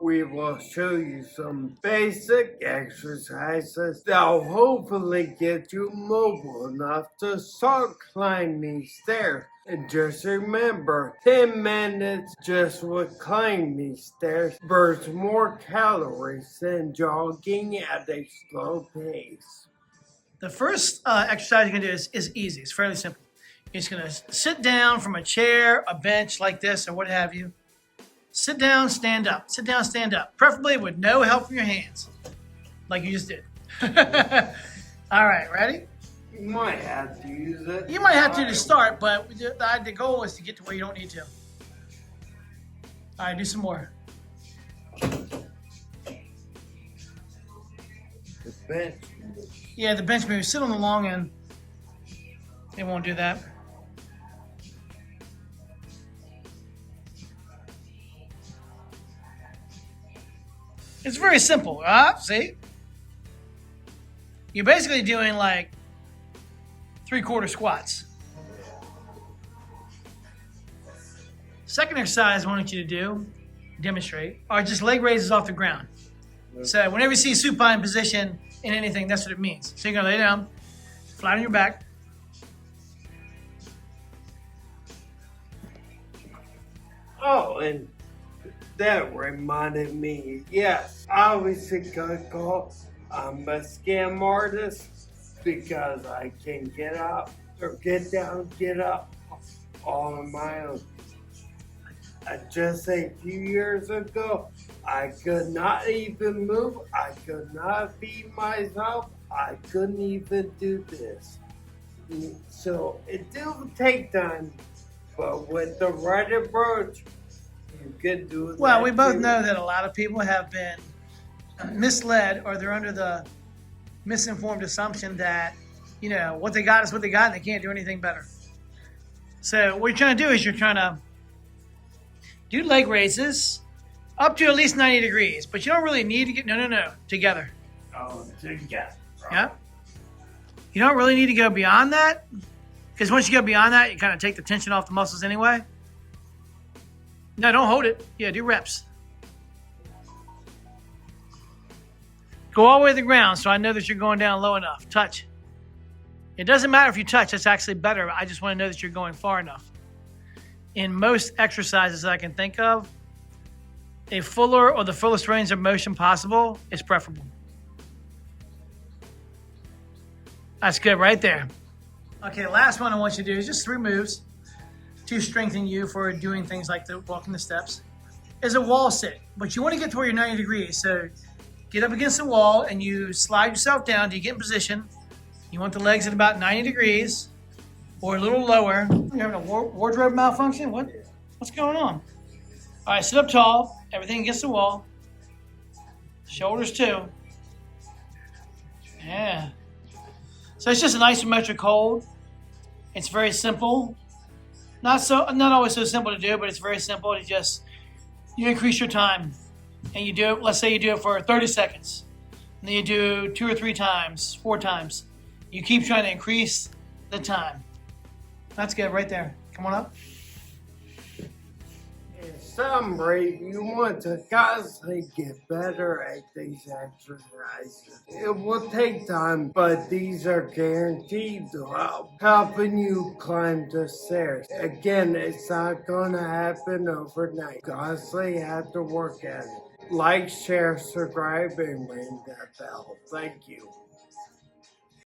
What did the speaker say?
we will show you some basic exercises that will hopefully get you mobile enough to start climbing these stairs. And just remember, 10 minutes just with climbing these stairs burns more calories than jogging at a slow pace. The first exercise you can do is easy. It's fairly simple. You're just going to sit down from a chair, a bench like this, or what have you. Sit down, stand up. Sit down, stand up. Preferably with no help from your hands, like you just did. All right, ready? You might have to use it. You might have to start, but the goal is to get to where you don't need to. All right, do some more. The bench. Yeah, the bench move. Sit on the long end. It won't do that. It's very simple. See? You're basically doing like 3/4 squats. Second exercise I want you to demonstrate, are just leg raises off the ground. So whenever you see supine position in anything, that's what it means. So you're going to lay down, flat on your back. Oh, and that reminded me, yes, I was a good call. I'm a scam artist because I can get up or get down, get up all on my own. Just a few years ago, I could not even move. I could not feed myself. I couldn't even do this. So it did take time, but with the right approach, you could do that. Well, we both know that a lot of people have been misled, or they're under the misinformed assumption that, you know, what they got is what they got and they can't do anything better. So what you're trying to do is you're trying to do leg raises up to at least 90 degrees, but you don't really need to get, no, together. Oh, together. Yeah. You don't really need to go beyond that, because once you go beyond that, you kind of take the tension off the muscles anyway. No, don't hold it. Yeah, do reps. Go all the way to the ground so I know that you're going down low enough. Touch. It doesn't matter if you touch. That's actually better. I just want to know that you're going far enough. In most exercises I can think of, a fuller or the fullest range of motion possible is preferable. That's good right there. Okay, last one I want you to do is just 3 moves to strengthen you for doing things like the walking the steps. Is a wall sit, but you want to get to where you're 90 degrees. So get up against the wall and you slide yourself down. You get in position. You want the legs at about 90 degrees or a little lower. You're having a wardrobe malfunction? What's going on? All right, sit up tall. Everything against the wall. Shoulders too. Yeah. So it's just an isometric hold. It's very simple. Not always so simple to do, but it's very simple to just, you increase your time and you do it, let's say you do it for 30 seconds. And then you do 2 or 3 times, 4 times. You keep trying to increase the time. That's good right there. Come on up. In summary, you want to constantly get better at these exercises. It will take time, but these are guaranteed to help, helping you climb the stairs. Again, it's not going to happen overnight. Constantly have to work at it. Like, share, subscribe, and ring that bell. Thank you.